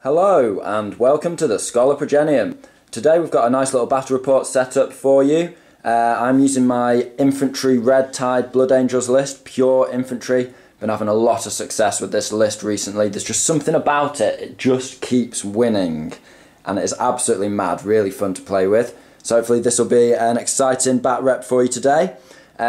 Hello and welcome to the Schola Progenium. Today we've got a nice little battle report set up for you. I'm using my infantry red tide Blood Angels list, pure infantry. Been having a lot of success with this list recently. There's just something about it, it just keeps winning. And it is absolutely mad, really fun to play with. So hopefully this will be an exciting Batrep for you today.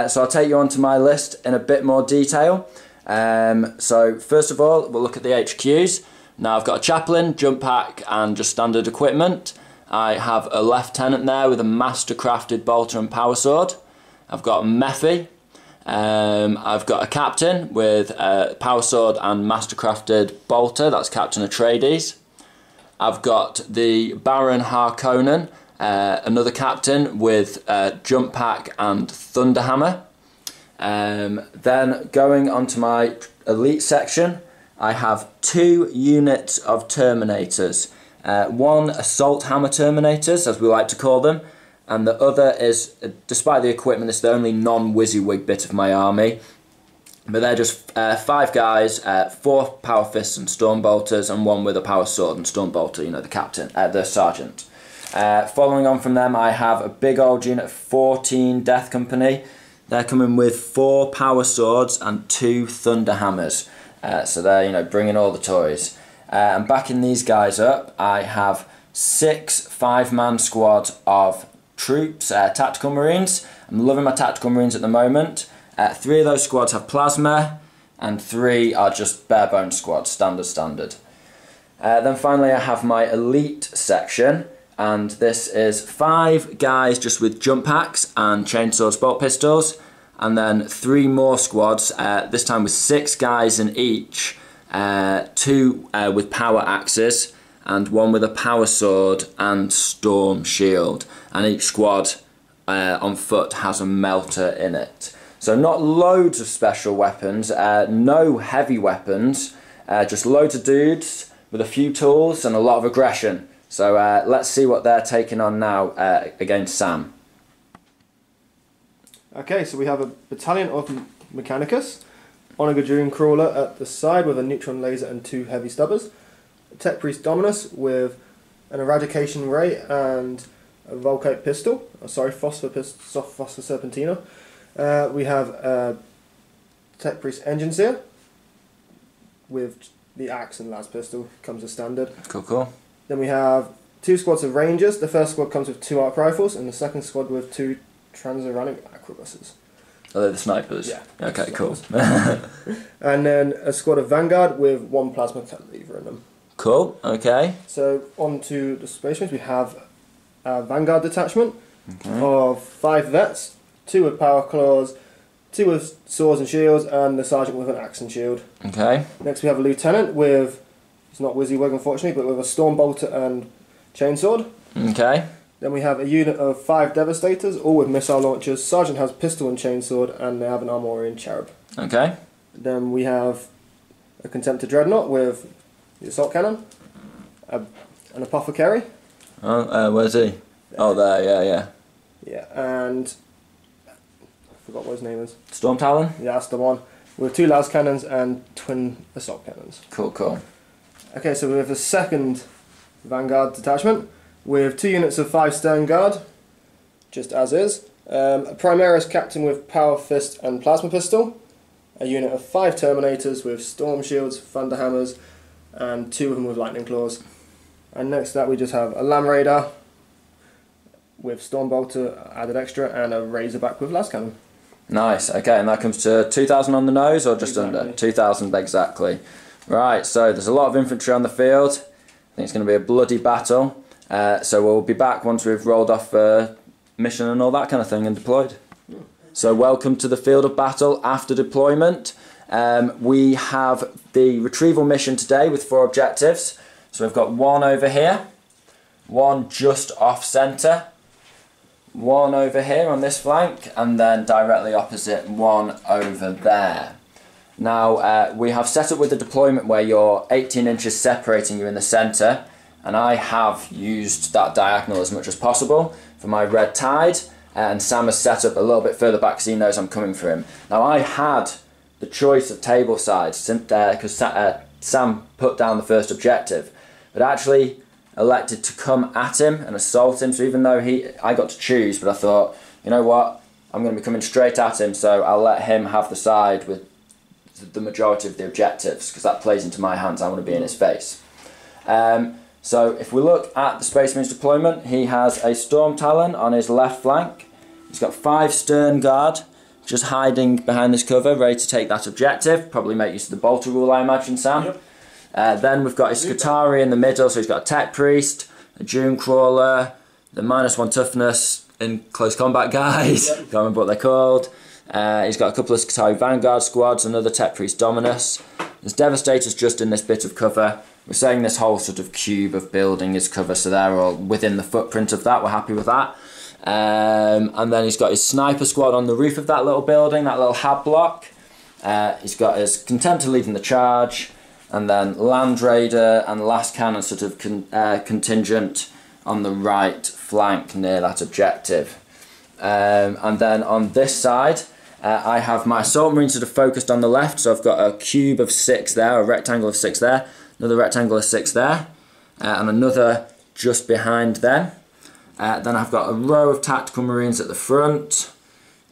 So I'll take you on to my list in a bit more detail. So first of all, we'll look at the HQs. Now I've got a chaplain, jump pack and just standard equipment. I have a lieutenant there with a master crafted bolter and power sword. I've got a Mephi. I've got a captain with a power sword and master crafted bolter, that's Captain Atreides. I've got the Baron Harkonnen, another captain with jump pack and thunderhammer. Then going on to my elite section, I have 2 units of Terminators. One assault hammer Terminators, as we like to call them, and the other is, despite the equipment, it's the only non-WYSIWYG bit of my army. But they're just 5 guys, 4 power fists and storm bolters, and 1 with a power sword and storm bolter, you know, the captain, the sergeant. Following on from them, I have a big old unit of 14 Death Company. They're coming with 4 power swords and 2 thunder hammers. So they're, you know, bringing all the toys. And backing these guys up, I have 6 5-man squads of troops, tactical marines. I'm loving my tactical marines at the moment. 3 of those squads have plasma, and 3 are just bare bones squads, standard. Then finally I have my elite section, and this is 5 guys just with jump packs and chainswords, bolt pistols. And then 3 more squads, this time with 6 guys in each, 2 with power axes and 1 with a power sword and storm shield. And each squad on foot has a melter in it. So not loads of special weapons, no heavy weapons, just loads of dudes with a few tools and a lot of aggression. So let's see what they're taking on now against Sam. Okay, so we have a battalion of Mechanicus, Onagajun Crawler at the side with a neutron laser and 2 heavy stubbers, a Tech Priest Dominus with an Eradication Ray and a Volkite Pistol, Phosphor Serpentina. We have a Tech Priest Engineer with the axe and las pistol, comes as standard. Cool. Then we have 2 squads of Rangers. The first squad comes with 2 arc rifles and the second squad with 2 transuranic arquebuses. Are they the snipers? Yeah. Okay, cool. And then a squad of Vanguard with 1 plasma lever in them. Cool, okay. So on to the Space Marines, we have a Vanguard detachment of 5 vets, 2 with power claws, 2 with swords and shields, and the sergeant with an axe and shield. Okay. Next we have a lieutenant with, it's not WYSIWYG unfortunately, but with a storm bolter and chainsword. Okay. Then we have a unit of 5 Devastators, all with missile launchers. Sergeant has pistol and chainsword, and they have an Armorian Cherub. Okay. Then we have a Contemptor Dreadnought with the assault cannon, an Apothecary. Oh, where's he? There. Oh, there, yeah. Yeah, and I forgot what his name is. Storm Talon? Yeah, that's the one. With 2 las cannons and twin assault cannons. Cool. Okay, so we have a second Vanguard detachment with 2 units of 5 Stern Guard, just as is. A Primaris captain with power fist and plasma pistol. A unit of 5 Terminators with storm shields, thunder hammers, and 2 of them with lightning claws. And next to that we just have a Lamb Raider with storm bolter added extra and a Razorback with las cannon. Nice, okay, and that comes to 2,000 on the nose or just under? 2,000 exactly. Right, so there's a lot of infantry on the field. I think it's going to be a bloody battle. So we'll be back once we've rolled off mission and all that kind of thing and deployed. So welcome to the field of battle after deployment. We have the retrieval mission today with 4 objectives. So we've got 1 over here, 1 just off centre, 1 over here on this flank, and then directly opposite 1 over there. Now we have set up with the deployment where you're 18 inches separating you in the centre, and I have used that diagonal as much as possible for my red tide, and Sam has set up a little bit further back because he knows I'm coming for him. Now I had the choice of table sides because Sam put down the first objective, but actually elected to come at him and assault him. So even though I got to choose, but I thought, you know what, I'm going to be coming straight at him, so I'll let him have the side with the majority of the objectives, because that plays into my hands. I want to be in his face. So if we look at the Space Marine's deployment, he has a Storm Talon on his left flank. He's got 5 Stern Guard, just hiding behind this cover, ready to take that objective. Probably make use of the bolter rule, I imagine, Sam. Yep. Then we've got his Scutari in the middle, so he's got a Tech Priest, a Dune Crawler, the -1 toughness in close combat guys. Yep. Can't remember what they're called. He's got a couple of Scutari Vanguard squads, another Tech Priest Dominus. There's Devastators just in this bit of cover. We're saying this whole sort of cube of building is cover, so they're all within the footprint of that. We're happy with that. And then he's got his Sniper squad on the roof of that little building, that little hab block. He's got his Contemptor leading the charge, and then Land Raider and Last Cannon sort of contingent on the right flank near that objective. And then on this side, I have my Assault Marines sort of focused on the left, so I've got a cube of 6 there, a rectangle of 6 there, another rectangle of 6 there, and another just behind them. Then I've got a row of Tactical Marines at the front,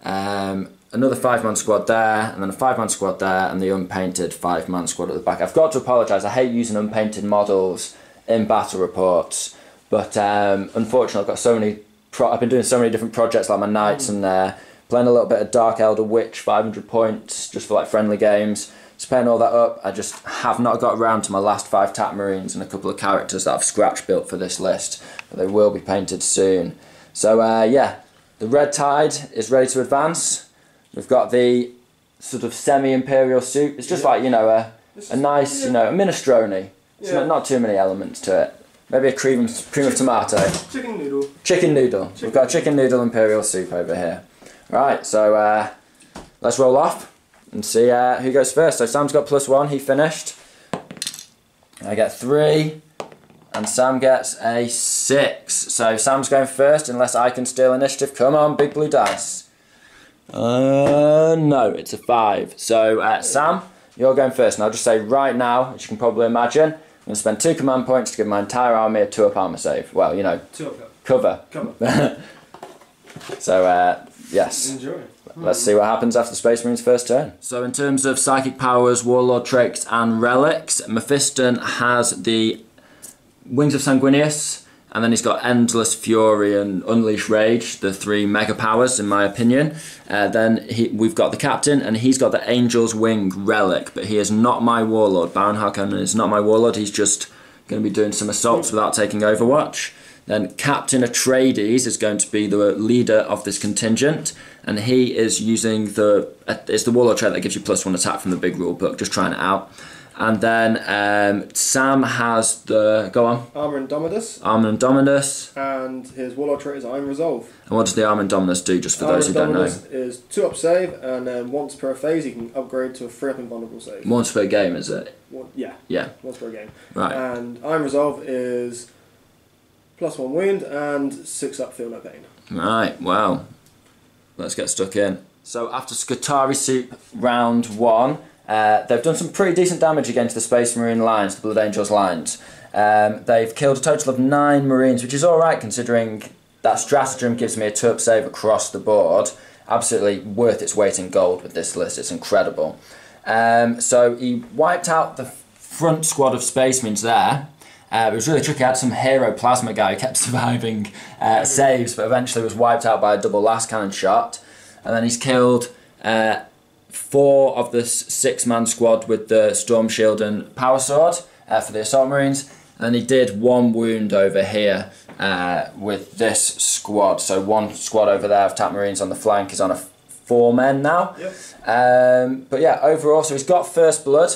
another 5-man squad there, and then a 5-man squad there, and the unpainted 5-man squad at the back. I've got to apologise, I hate using unpainted models in battle reports, but unfortunately I've got so many, I've been doing so many different projects like my Knights and playing a little bit of Dark Elder Witch, 500 points, just for like friendly games. Just playing all that up, I just have not got around to my last 5 Tat Marines and a couple of characters that I've scratch built for this list, but they will be painted soon. So yeah, the Red Tide is ready to advance. We've got the sort of semi-imperial suit. It's just like, you know, a nice, you know, a minestrone. It's not too many elements to it. Maybe a cream of tomato. Chicken noodle. Chicken noodle. We've got a chicken noodle imperial soup over here. Right, so let's roll off and see who goes first. So Sam's got +1, he finished. I get 3, and Sam gets a 6. So Sam's going first unless I can steal initiative. Come on, big blue dice. No, it's a 5. So Sam, you're going first, and I'll just say right now, as you can probably imagine, I'm going to spend 2 command points to give my entire army a 2-up armor save. Well, you know, 2-up cover. So yes. Enjoy. Let's see what happens after Space Marine's first turn. So in terms of psychic powers, warlord traits and relics, Mephiston has the Wings of Sanguinius, and then he's got Endless Fury and Unleash Rage, the 3 mega powers in my opinion. Then we've got the captain, and he's got the Angel's Wing relic, but he is not my warlord. Baron Harkonnen is not my warlord, he's just going to be doing some assaults without taking Overwatch. Then Captain Atreides is going to be the leader of this contingent, and he is using it's the warlord trait that gives you +1 attack from the big rule book, just trying it out. And then Sam has the, go on. Armour Indominus. Armour Indominus. And his warlord trait is Iron Resolve. And what does the Armour Indominus do, just for those who don't know? Armour Indominus is 2-up save, and then once per phase you can upgrade to a 3-up invulnerable save. Once per game, is it? Yeah. Yeah. Once per game. Right. And Iron Resolve is +1 wound and 6-up feel no pain. Right, well, let's get stuck in. So after Scutari Soup round 1, they've done some pretty decent damage against the Space Marine lines, the Blood Angels lines. They've killed a total of 9 Marines, which is alright considering that stratagem gives me a 2-up save across the board. Absolutely worth its weight in gold with this list, it's incredible. So he wiped out the front squad of Space Marines there. It was really tricky. I had some hero plasma guy who kept surviving saves, but eventually was wiped out by a double last cannon shot. And then he's killed 4 of the 6-man squad with the Storm Shield and Power Sword for the Assault Marines. And then he did 1 wound over here with this squad. So 1 squad over there of Tat Marines on the flank is on a 4 men now. Yep. But yeah, overall, so he's got first blood.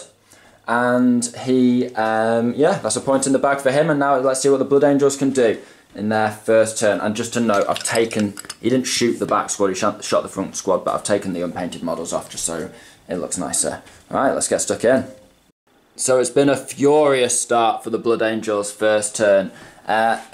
And he, yeah, that's a point in the bag for him. And now let's see what the Blood Angels can do in their first turn. And just to note, I've taken, he didn't shoot the back squad, he shot the front squad, but I've taken the unpainted models off just so it looks nicer. Alright, let's get stuck in. So it's been a furious start for the Blood Angels' first turn.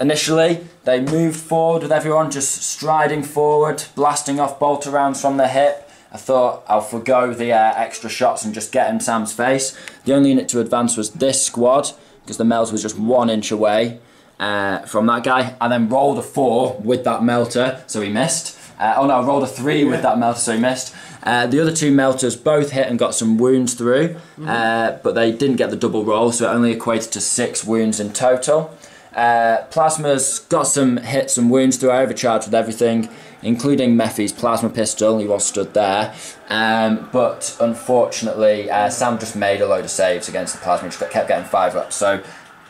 Initially, they moved forward with everyone just striding forward, blasting off bolter rounds from their hip. I thought I'll forgo the extra shots and just get in Sam's face. The only unit to advance was this squad, because the melter was just 1 inch away from that guy. I then rolled a 4 with that melter, so he missed. Oh no, I rolled a 3 with that melter, so he missed. The other 2 melters both hit and got some wounds through, but they didn't get the double roll, so it only equated to 6 wounds in total. Plasma's got some hits and wounds through. I overcharged with everything, including Mephi's plasma pistol. He was stood there, but unfortunately Sam just made a load of saves against the plasma. He just kept getting 5 up, so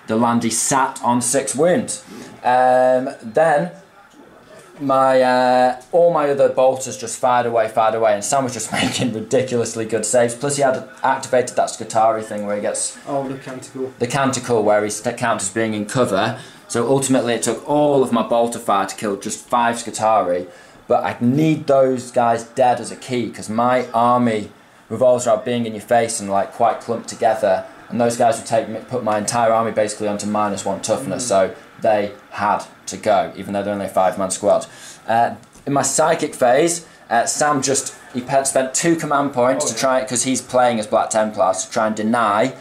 the Landy sat on 6 wounds. Then all my other bolters just fired away, and Sam was just making ridiculously good saves. Plus he had activated that Scutari thing where he gets... Oh, the Canticle. The Canticle, where he's counted as being in cover. So ultimately it took all of my bolter fire to kill just 5 Scutari. But I need those guys dead as a key, because my army revolves around being in your face and like quite clumped together. And those guys would put my entire army basically onto -1 toughness. So they had to go, even though they're only a 5-man squad. In my psychic phase, Sam he spent 2 command points to try, because he's playing as Black Templars, to try and deny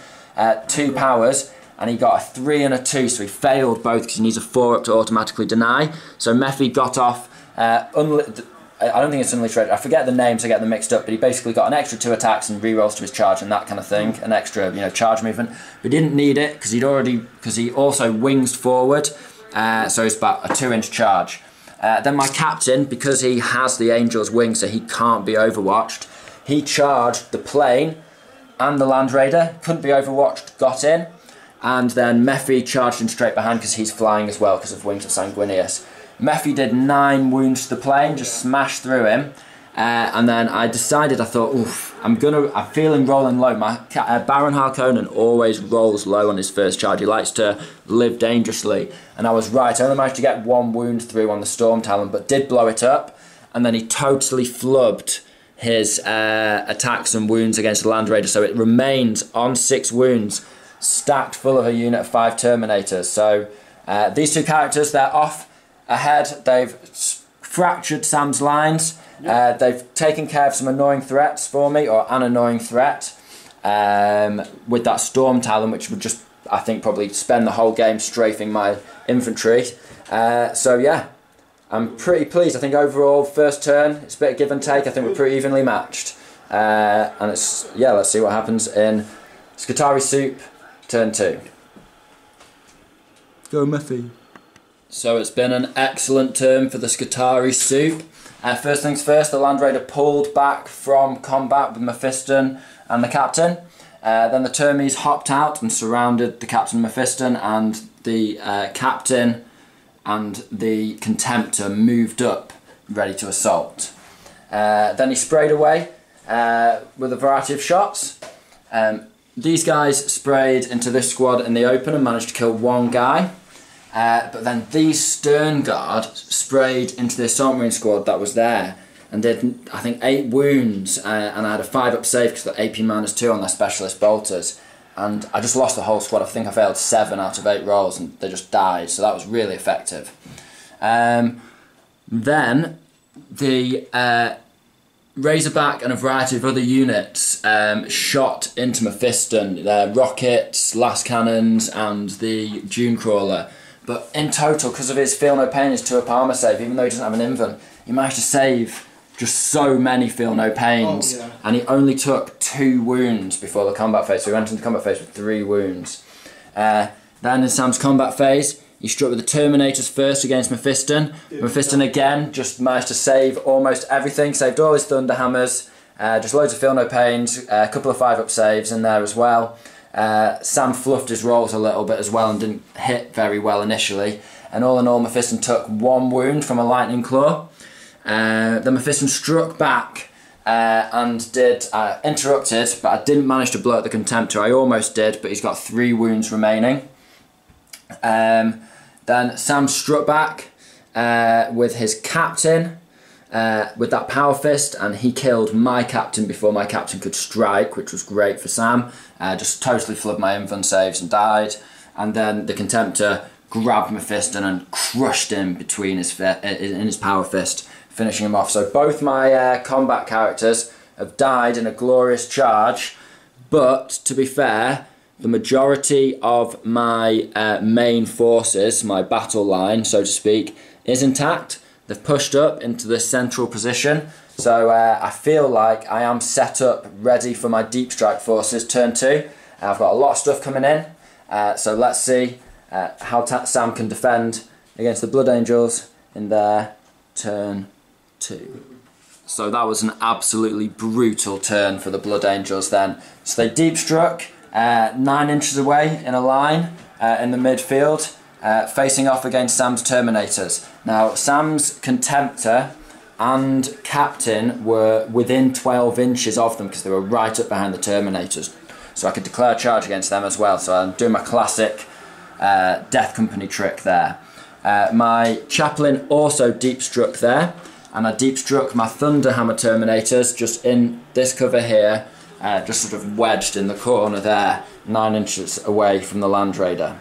2 powers, and he got a 3 and a 2, so he failed both because he needs a 4 up to automatically deny. So Mephi got off, I don't think it's unleashed, I forget the names, I get them mixed up, but he basically got an extra 2 attacks and re-rolls to his charge and that kind of thing, an extra charge movement, but he didn't need it because he also wings forward, so it's about a 2-inch charge. Then my captain, because he has the Angel's Wing, so he can't be overwatched, he charged the plane and the Land Raider, couldn't be overwatched, got in, and then Mephi charged him straight behind because he's flying as well because of Wings of Sanguinius. Mephi did 9 wounds to the plane, just smashed through him, and then I thought, oof, I'm feeling rolling low. My Baron Harkonnen always rolls low on his first charge. He likes to live dangerously, and I was right. I only managed to get 1 wound through on the Storm Talon, but did blow it up, and then he totally flubbed his attacks and wounds against the Land Raider, so it remains on 6 wounds, stacked full of a unit of 5 Terminators. So these 2 characters, they're off ahead. They've fractured Sam's lines. They've taken care of some annoying threats for me, or an annoying threat, with that Storm Talon, which would just, I think, probably spend the whole game strafing my infantry. So yeah, I'm pretty pleased. I think overall, first turn, it's a bit of give and take. I think we're pretty evenly matched. And let's see what happens in Scutari Soup, turn 2. Go Mephi. So it's been an excellent turn for the Scutari Soup. First things first, the Land Raider pulled back from combat with Mephiston and the Captain. Then the Termes hopped out and surrounded the Captain and Mephiston, and the Captain and the Contemptor moved up, ready to assault. Then he sprayed away with a variety of shots. These guys sprayed into this squad in the open and managed to kill 1 guy. But then these Stern Guard sprayed into the Assault Marine squad that was there and did, I think, 8 wounds, and I had a 5-up save because of the AP -2 on their Specialist Bolters, and I just lost the whole squad. I think I failed 7 out of 8 rolls and they just died, so that was really effective. Then the Razorback and a variety of other units shot into Mephiston, rockets, las cannons and the Dune Crawler. But in total, because of his Feel No Pain, his 2-up armour save, even though he doesn't have an invuln, he managed to save just so many Feel No Pains. Oh, yeah. And he only took 2 wounds before the combat phase, so he went into the combat phase with 3 wounds. Then in Sam's combat phase, he struck with the Terminators first against Mephiston. Mephiston again just managed to save almost everything, saved all his Thunderhammers, just loads of Feel No Pains, a couple of 5-up saves in there as well. Sam fluffed his rolls a little bit as well and didn't hit very well initially. And all in all, Mephiston took 1 wound from a Lightning Claw. Then Mephiston struck back and did interrupted, but I didn't manage to blow up the Contemptor. I almost did, but he's got 3 wounds remaining. Then Sam struck back with his Captain, with that Power Fist, and he killed my Captain before my Captain could strike, which was great for Sam. Just totally flubbed my invuln saves and died. And then the Contemptor grabbed Mephiston and crushed him between in his Power Fist, finishing him off. So both my combat characters have died in a glorious charge, but to be fair, the majority of my main forces, my battle line, so to speak, is intact. They've pushed up into the central position, so I feel like I am set up ready for my deep strike forces turn 2. I've got a lot of stuff coming in, so let's see how Sam can defend against the Blood Angels in their turn 2. So that was an absolutely brutal turn for the Blood Angels then. So they deep struck 9 inches away in a line in the midfield, facing off against Sam's Terminators. Now Sam's Contemptor and Captain were within 12 inches of them because they were right up behind the Terminators. So I could declare a charge against them as well. So I'm doing my classic Death Company trick there. My Chaplain also deep struck there, and I deep struck my Thunderhammer Terminators just in this cover here, just sort of wedged in the corner there, 9 inches away from the Land Raider.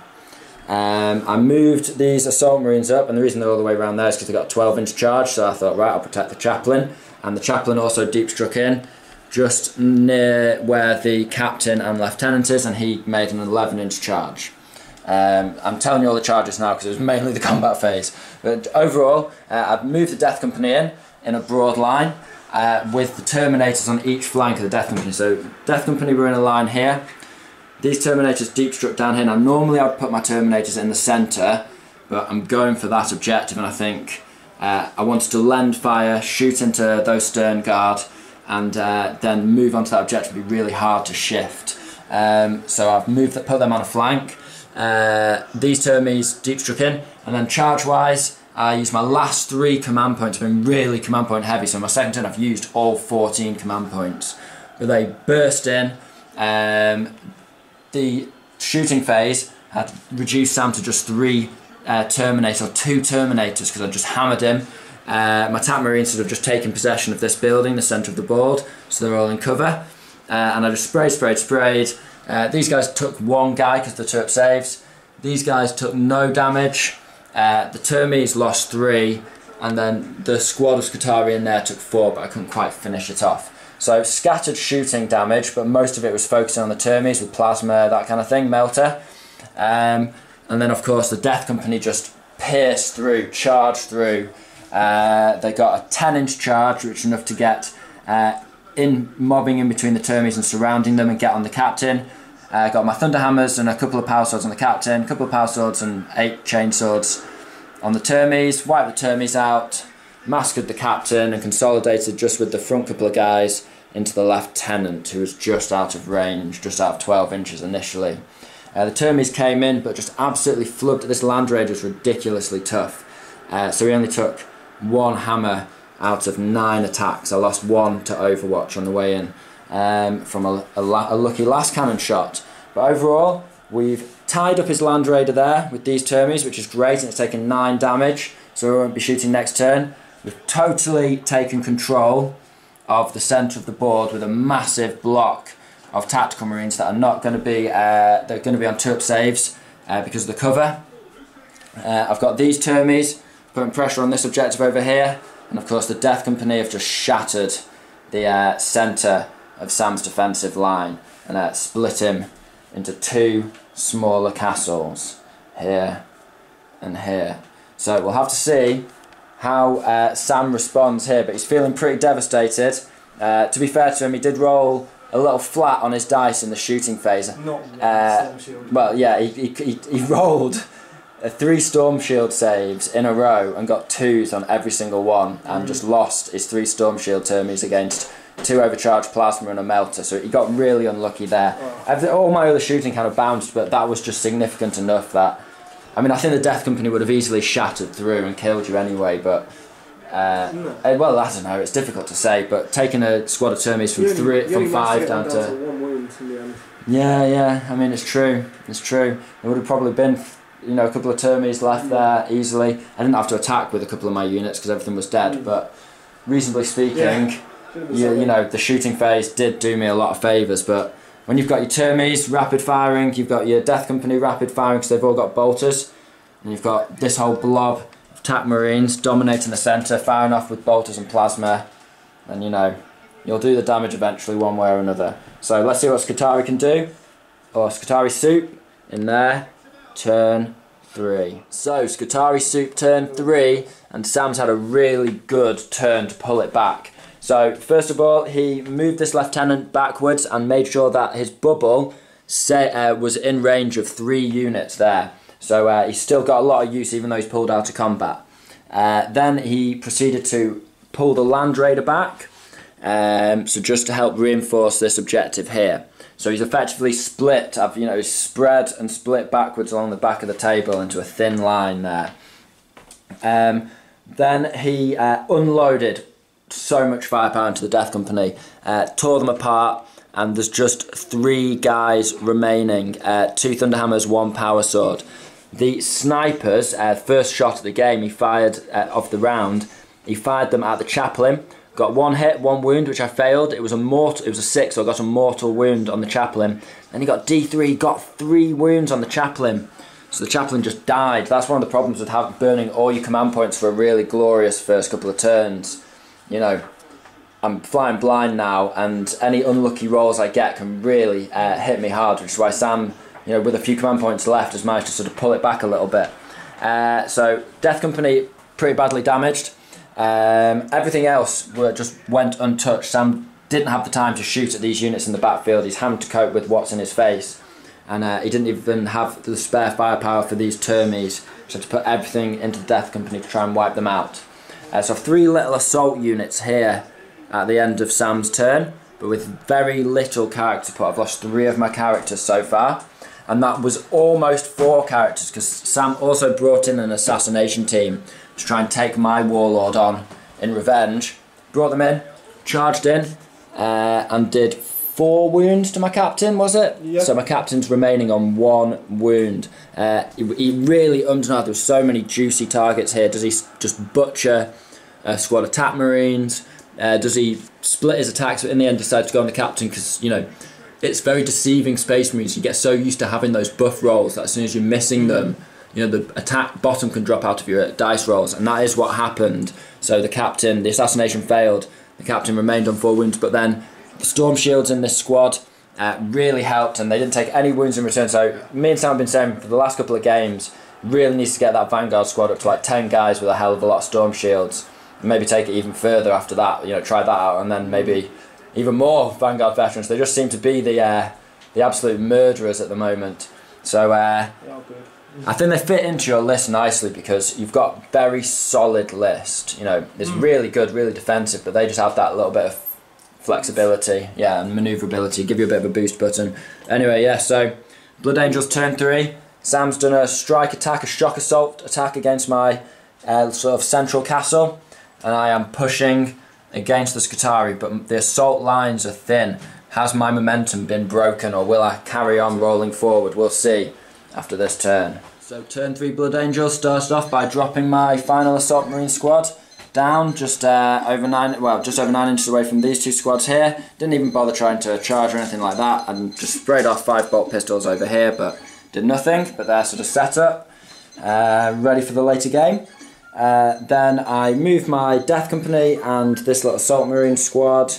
I moved these Assault Marines up, and the reason they're all the way around there is because they got a 12-inch charge, so I thought, right, I'll protect the Chaplain. And the Chaplain also deep struck in, just near where the Captain and Lieutenant is, and he made an 11-inch charge. I'm telling you all the charges now because it was mainly the combat phase. But overall, I've moved the Death Company in a broad line with the Terminators on each flank of the Death Company. So Death Company were in a line here. These Terminators deep struck down here. Now normally I'd put my Terminators in the centre, but I'm going for that objective, and I think I wanted to lend fire, shoot into those stern guard, and then move on to that objective. It'd be really hard to shift. So I've put them on a flank. These Termies deep struck in, and then charge wise I used my last 3 command points. I've been really command point heavy, so in my second turn I've used all 14 command points. But they burst in. The shooting phase had reduced Sam to just 3 Terminators, or 2 Terminators, because I just hammered him. My Tank Marines sort of just taken possession of this building, the centre of the board, so they're all in cover. And I just sprayed. These guys took 1 guy because the turret saves. These guys took no damage. The Termies lost 3, and then the squad of Scutari in there took 4, but I couldn't quite finish it off. So scattered shooting damage, but most of it was focusing on the Termies with plasma, that kind of thing, melter. And then of course the Death Company just pierced through, charged through. They got a 10-inch charge, which is enough to get mobbing in between the Termies and surrounding them and get on the Captain. Got my Thunderhammers and a couple of Power Swords on the Captain, a couple of Power Swords and 8 Chain Swords on the Termies. Wiped the Termies out, massacred the Captain, and consolidated just with the front couple of guys into the Lieutenant, who was just out of range, just out of 12 inches initially. The Termies came in, but just absolutely flubbed. This Land Raider was ridiculously tough. So he only took 1 hammer out of 9 attacks. I lost 1 to Overwatch on the way in from a lucky last cannon shot. But overall, we've tied up his Land Raider there with these Termies, which is great, and it's taken 9 damage, so we won't be shooting next turn. We've totally taken control of the centre of the board with a massive block of Tactical Marines that are not going to be they're going to be on turret saves because of the cover. I've got these Termies putting pressure on this objective over here, and of course the Death Company have just shattered the centre of Sam's defensive line and split him into 2 smaller castles here and here. So we'll have to see how Sam responds here, but he's feeling pretty devastated. To be fair to him, he did roll a little flat on his dice in the shooting phase. Well, yeah, he rolled 3 Storm Shield saves in a row and got 2s on every single one, and just lost his 3 Storm Shield Termies against 2 overcharged plasma and a melter, so he got really unlucky there. All my other shooting kind of bounced, but that was just significant enough that, I mean, I think the Death Company would have easily shattered through and killed you anyway, but well, I don't know, it's difficult to say, but taking a squad of Termies from 5 down to 1 wound in the end. Yeah, I mean, it's true. There would have probably been, you know, a couple of Termies left there easily. I didn't have to attack with a couple of my units because everything was dead, but reasonably speaking, you know, the shooting phase did do me a lot of favours. But when you've got your Termies rapid firing, you've got your Death Company rapid firing because they've all got bolters, and you've got this whole blob of Tac Marines dominating the centre, firing off with bolters and plasma, and you know, you'll do the damage eventually one way or another. So let's see what Scutari can do. or Scutari Soup in there, turn 3. So Scutari Soup turn 3, and Sam's had a really good turn to pull it back. So first of all, he moved this lieutenant backwards and made sure that his bubble was in range of 3 units there. So he's still got a lot of use even though he's pulled out of combat. Then he proceeded to pull the Land Raider back, so just to help reinforce this objective here. So he's effectively split, he's spread and split backwards along the back of the table into a thin line there. Then he unloaded so much firepower into the Death Company, tore them apart, and there's just 3 guys remaining, 2 Thunderhammers, 1 Power Sword. The snipers, first shot of the game, he fired of the round, he fired them at the chaplain, got 1 hit, 1 wound, which I failed. It was a 6, so I got a mortal wound on the chaplain. Then he got D3, got 3 wounds on the chaplain. So the chaplain just died. That's one of the problems with burning all your command points for a really glorious first couple of turns. You know, I'm flying blind now, and any unlucky rolls I get can really hit me hard, which is why Sam, with a few command points left, has managed to sort of pull it back a little bit. So Death Company pretty badly damaged. Everything else just went untouched. Sam didn't have the time to shoot at these units in the backfield. He's having to cope with what's in his face, and he didn't even have the spare firepower for these termies, so to put everything into the Death Company to try and wipe them out. So 3 little assault units here at the end of Sam's turn, but with very little character support. I've lost 3 of my characters so far, and that was almost 4 characters because Sam also brought in an assassination team to try and take my warlord on in revenge. Brought them in, charged in, and did 4 wounds to my captain, was it? Yep. So my captain's remaining on 1 wound. He really underneath. There were so many juicy targets here. Does he just butcher a squad of attack marines? Does he split his attacks but in the end decide to go on the captain? Because, it's very deceiving Space Marines. You get so used to having those buff rolls that as soon as you're missing them, the attack bottom can drop out of your dice rolls, and that is what happened. So the assassination failed. The captain remained on 4 wounds, but then the storm shields in this squad really helped, and they didn't take any wounds in return. So me and Sam have been saying for the last couple of games, really needs to get that Vanguard squad up to like 10 guys with a hell of a lot of storm shields, and maybe take it even further after that. Try that out, and then maybe even more Vanguard veterans. They just seem to be the absolute murderers at the moment. So I think they fit into your list nicely because you've got a very solid list. It's really good, really defensive, but they just have that little bit of flexibility, and manoeuvrability, give you a bit of a boost button. Anyway, so Blood Angels turn 3. Sam's done a strike attack, a shock assault attack against my sort of central castle, and I am pushing against the Scutari, but the assault lines are thin. Has my momentum been broken, or will I carry on rolling forward? We'll see after this turn. So turn 3 Blood Angels started off by dropping my final assault marine squad down just over 9 inches away from these 2 squads here. Didn't even bother trying to charge or anything like that, and just sprayed off 5 bolt pistols over here, but did nothing. But they're sort of set up, ready for the later game. Then I moved my Death Company and this little assault marine squad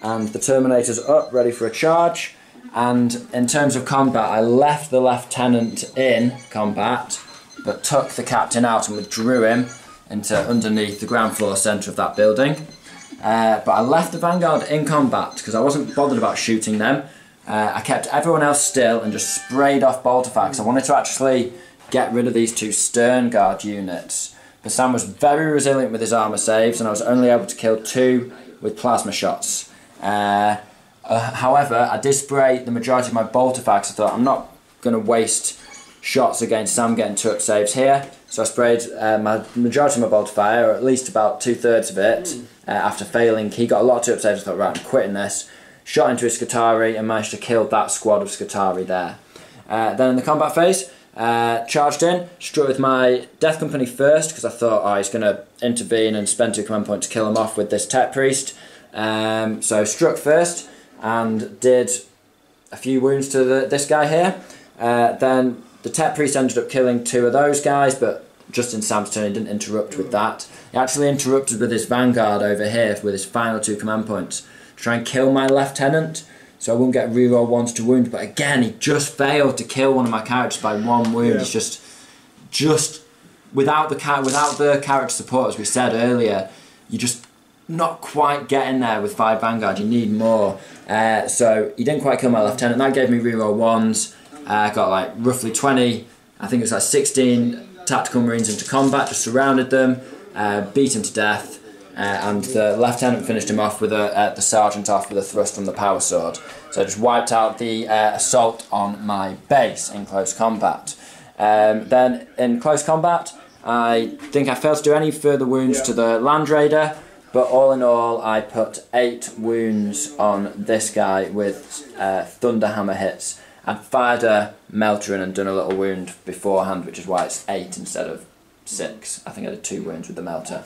and the Terminators up, ready for a charge. And in terms of combat, I left the lieutenant in combat, but took the captain out and withdrew him into underneath the ground floor centre of that building. But I left the Vanguard in combat because I wasn't bothered about shooting them. I kept everyone else still and just sprayed off Boltifax. I wanted to actually get rid of these 2 Stern Guard units. But Sam was very resilient with his armour saves, and I was only able to kill 2 with plasma shots. However, I did spray the majority of my Boltifax. I thought I'm not going to waste shots against Sam getting 2 saves here. So I sprayed my majority of my Boltifire, or at least about 2/3 of it, after failing. He got a lot of 2 saves. I thought, right, I'm quitting this. Shot into his Scutari and managed to kill that squad of Scutari there. Then in the combat phase, charged in, struck with my Death Company first because I thought, he's going to intervene and spend 2 command points to kill him off with this Tech Priest. So struck first and did a few wounds to this guy here. Then the Tech Priest ended up killing 2 of those guys, but just in Sam's turn he didn't interrupt with that. He actually interrupted with his Vanguard over here with his final 2 command points to try and kill my lieutenant. so I wouldn't get reroll 1s to wound. But again, he just failed to kill one of my characters by 1 wound. Yeah. It's just without the character support, as we said earlier, you just not quite getting there with 5 Vanguard. You need more. So he didn't quite kill my lieutenant. That gave me reroll 1s. I got like roughly 20. I think it was like 16 tactical marines into combat. Just surrounded them, beat him to death, and the lieutenant finished him off with the sergeant off with a thrust from the power sword. So I just wiped out the assault on my base in close combat. Then in close combat, I think I failed to do any further wounds to the Land Raider, but all in all I put 8 wounds on this guy with Thunderhammer hits. I'd fired a melter in and done a little wound beforehand, which is why it's 8 instead of 6. I think I did 2 wounds with the melter.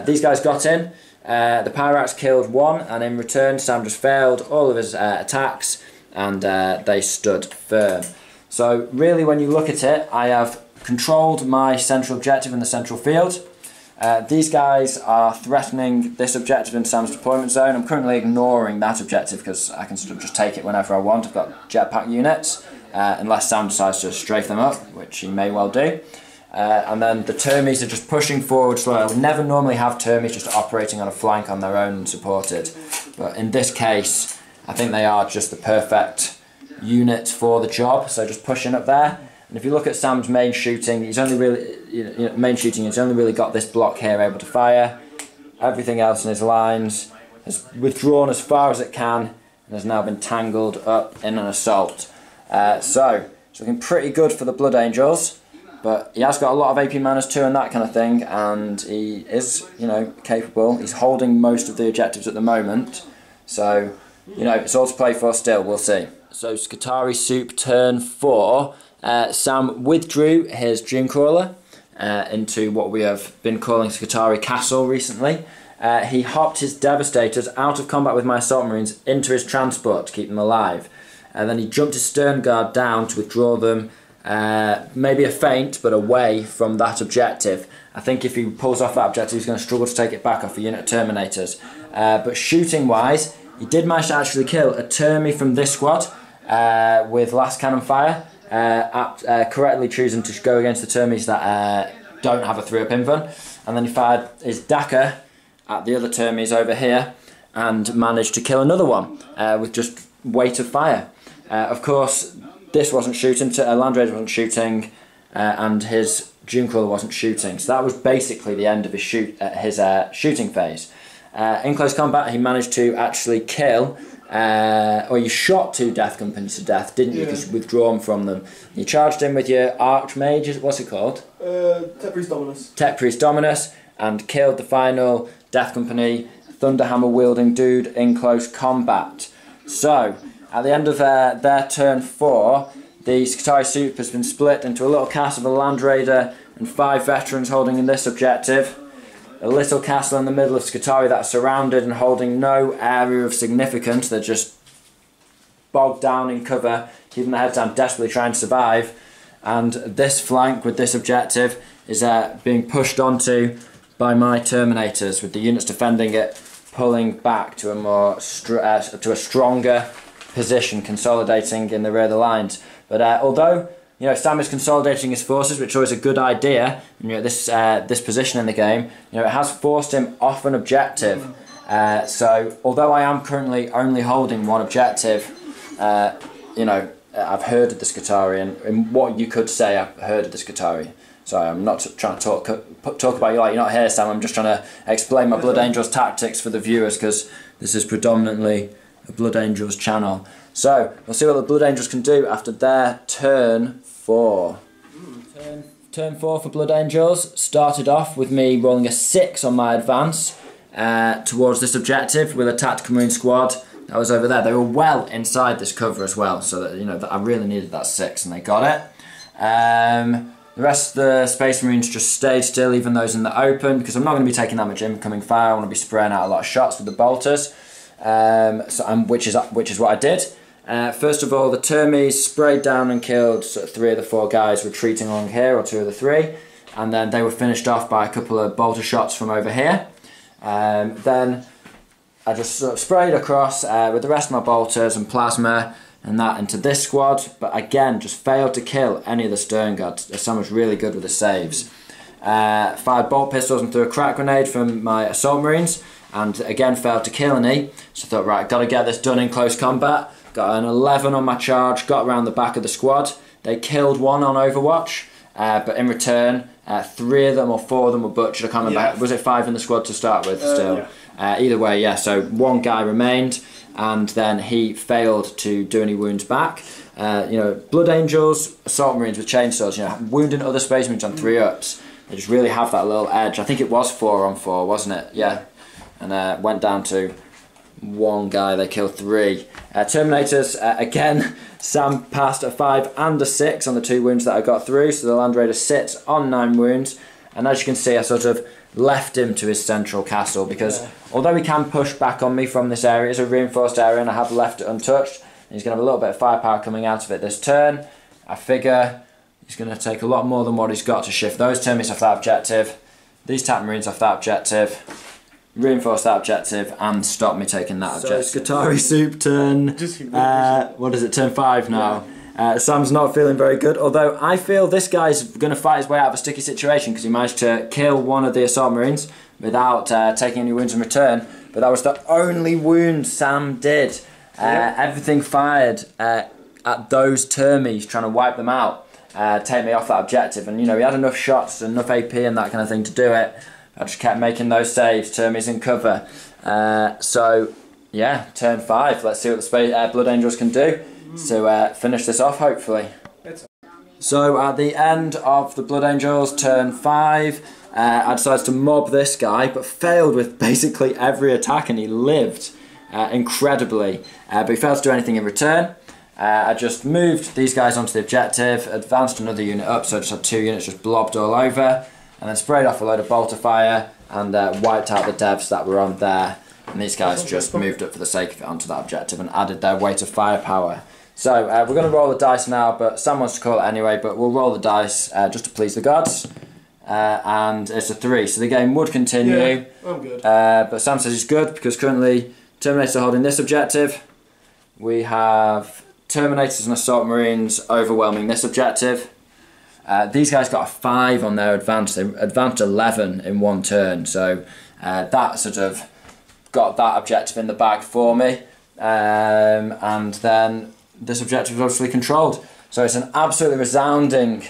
These guys got in. The Power Axe killed 1, and in return Sam just failed all of his attacks, and they stood firm. So really, when you look at it, I have controlled my central objective in the central field. These guys are threatening this objective in Sam's deployment zone. I'm currently ignoring that objective because I can sort of just take it whenever I want. I've got jetpack units, unless Sam decides to strafe them up, which he may well do. And then the Termies are just pushing forward slowly. I would never normally have Termies just operating on a flank on their own and supported. But in this case, I think they are just the perfect unit for the job. So just pushing up there. And if you look at Sam's main shooting, he's only really he's only really got this block here able to fire. Everything else in his lines has withdrawn as far as it can and has now been tangled up in an assault. So it's looking pretty good for the Blood Angels, but he has got a lot of AP manners too and that kind of thing, and he is, capable. He's holding most of the objectives at the moment, so it's all to play for still. We'll see. So Skitarii Soup turn 4. Sam withdrew his Dreamcrawler into what we have been calling Skitarii Castle recently. He hopped his Devastators out of combat with my Assault Marines into his transport to keep them alive. And then he jumped his Stern Guard down to withdraw them, maybe a feint, but away from that objective. I think if he pulls off that objective, he's going to struggle to take it back off a unit of Terminators. But shooting-wise, he did manage to actually kill a Termi from this squad with last cannon fire. Correctly choosing to go against the Termies that don't have a 3-up invuln, and then he fired his Daka at the other Termies over here and managed to kill another one with just weight of fire. Of course, this wasn't shooting, Land Raider wasn't shooting, and his Dreamcrawler wasn't shooting, so that was basically the end of his shooting phase. In close combat, he managed to actually kill. Or you shot 2 Death Companies to death, didn't you? Because you withdrawn from them. You charged in with your Archmage, what's it called? Tech Priest Dominus. Tech Priest Dominus, and killed the final Death Company Thunderhammer wielding dude in close combat. So, at the end of their turn 4, the Skitarii Soup has been split into a little castle of a Land Raider and 5 veterans holding in this objective. A little castle in the middle of Skitarii that's surrounded and holding no area of significance. They're just bogged down in cover, keeping their heads down, desperately trying to survive. And this flank with this objective is being pushed onto by my Terminators, with the units defending it pulling back to a stronger position, consolidating in the rear of the lines. But although Sam is consolidating his forces, which is always a good idea. This position in the game, it has forced him off an objective. So although I am currently only holding one objective, I've heard of the Skitarii, and in what you could say, I've heard of the Skitarii. Sorry, I'm not trying to talk about you like you're not here, Sam. I'm just trying to explain my Blood Angels tactics for the viewers, because this is predominantly a Blood Angels channel. So we'll see what the Blood Angels can do after their turn 4. Turn 4 for Blood Angels started off with me rolling a 6 on my advance towards this objective with a Tactical Marine squad that was over there. They were well inside this cover as well, so that I really needed that 6, and they got it. The rest of the Space Marines just stayed still, even those in the open, because I'm not going to be taking that much incoming fire. I want to be spraying out a lot of shots with the bolters, which is what I did. First of all, the Termies sprayed down and killed 3 of the 4 guys retreating along here, or 2 of the 3, and then they were finished off by a couple of bolter shots from over here. Then I just sort of sprayed across with the rest of my bolters and plasma and that into this squad, but again just failed to kill any of the stern guards. Sam was really good with the saves. Fired bolt pistols and threw a crack grenade from my assault marines, and again failed to kill any. So I thought, right, got to get this done in close combat. Got an 11 on my charge, got around the back of the squad. They killed one on Overwatch, but in return 3 of them or 4 of them were butchered. I can't remember. Yeah. Was it 5 in the squad to start with still? Yeah. Either way, yeah, so 1 guy remained, and then he failed to do any wounds back. You know, Blood Angels, Assault Marines with chainsaws, you know, wounding other Space Marines on 3-ups. They just really have that little edge. I think it was 4 on 4, wasn't it? Yeah. And went down to 1 guy, they killed 3. Terminators, again, Sam passed a 5 and a 6 on the 2 wounds that I got through, so the Land Raider sits on 9 wounds. And as you can see, I sort of left him to his central castle, because although he can push back on me from this area, it's a reinforced area and I have left it untouched. He's going to have a little bit of firepower coming out of it this turn. I figure he's going to take a lot more than what he's got to shift those termites off that objective, these Tap Marines off that objective, reinforce that objective, and stop me taking that objective. Scutari Soup turn, what is it, turn 5 now. Sam's not feeling very good, although I feel this guy's going to fight his way out of a sticky situation because he managed to kill 1 of the Assault Marines without taking any wounds in return, but that was the only wound Sam did. Everything fired at those termies, trying to wipe them out, take me off that objective, and you know, he had enough shots, enough AP and that kind of thing to do it. I just kept making those saves, termies in cover. So yeah, turn 5, let's see what the Blood Angels can do to finish this off, hopefully. So at the end of the Blood Angels, turn 5, I decided to mob this guy, but failed with basically every attack, and he lived incredibly, but he failed to do anything in return. I just moved these guys onto the objective, advanced another unit up, so I just had 2 units just blobbed all over, and then sprayed off a load of bolter fire and wiped out the devs that were on there. And these guys just moved up for the sake of it onto that objective and added their weight of firepower. So we're going to roll the dice now, but Sam wants to call it anyway, but we'll roll the dice just to please the gods. And it's a 3, so the game would continue. Yeah, I'm good. But Sam says he's good because currently Terminators are holding this objective. We have Terminators and Assault Marines overwhelming this objective. These guys got a 5 on their advance. They advanced 11 in 1 turn, so that sort of got that objective in the bag for me. And then this objective is obviously controlled. So it's an absolutely resounding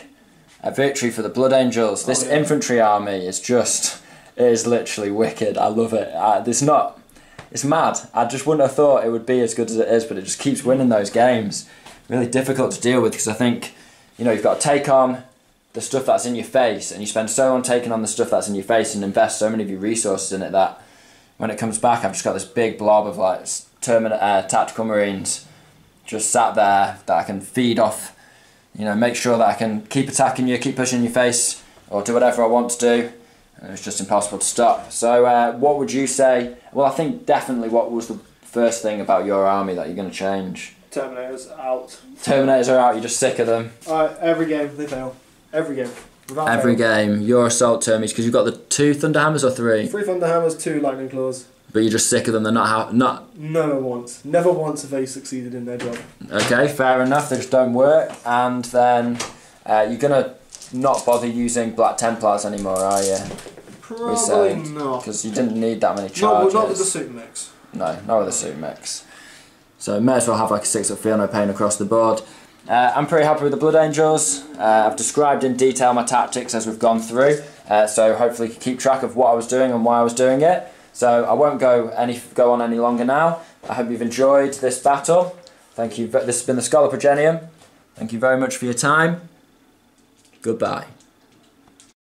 victory for the Blood Angels. This infantry army is just, it is literally wicked. I love it. It's mad. I just wouldn't have thought it would be as good as it is, but it just keeps winning those games. Really difficult to deal with because I think, you know, you've got to take on the stuff that's in your face, and you spend so long taking on the stuff that's in your face and invest so many of your resources in it that when it comes back, I've just got this big blob of like tactical marines just sat there that I can feed off, you know, make sure that I can keep attacking you, keep pushing your face, or do whatever I want to do. And it's just impossible to stop. So what would you say? Well, I think definitely what was the first thing about your army that you're going to change? Terminators out. Terminators are out, you're just sick of them. Every game they fail. Every game. Every game. Your assault termies, because you've got the 2 Thunderhammers or 3? 3 Thunderhammers, 2 Lightning Claws. But you're just sick of them, they're not... Never once have they succeeded in their job. Okay, fair enough, they just don't work. And then you're going to not bother using Black Templars anymore, are you? Probably not. Because you didn't need that many charges. Not with the suit mix. No, not with the suit mix. So may as well have like a 6 of Feel No Pain across the board. I'm pretty happy with the Blood Angels. I've described in detail my tactics as we've gone through, so hopefully you can keep track of what I was doing and why I was doing it. So I won't go on any longer now. I hope you've enjoyed this battle. Thank you. This has been the Schola Progenium. Thank you very much for your time. Goodbye.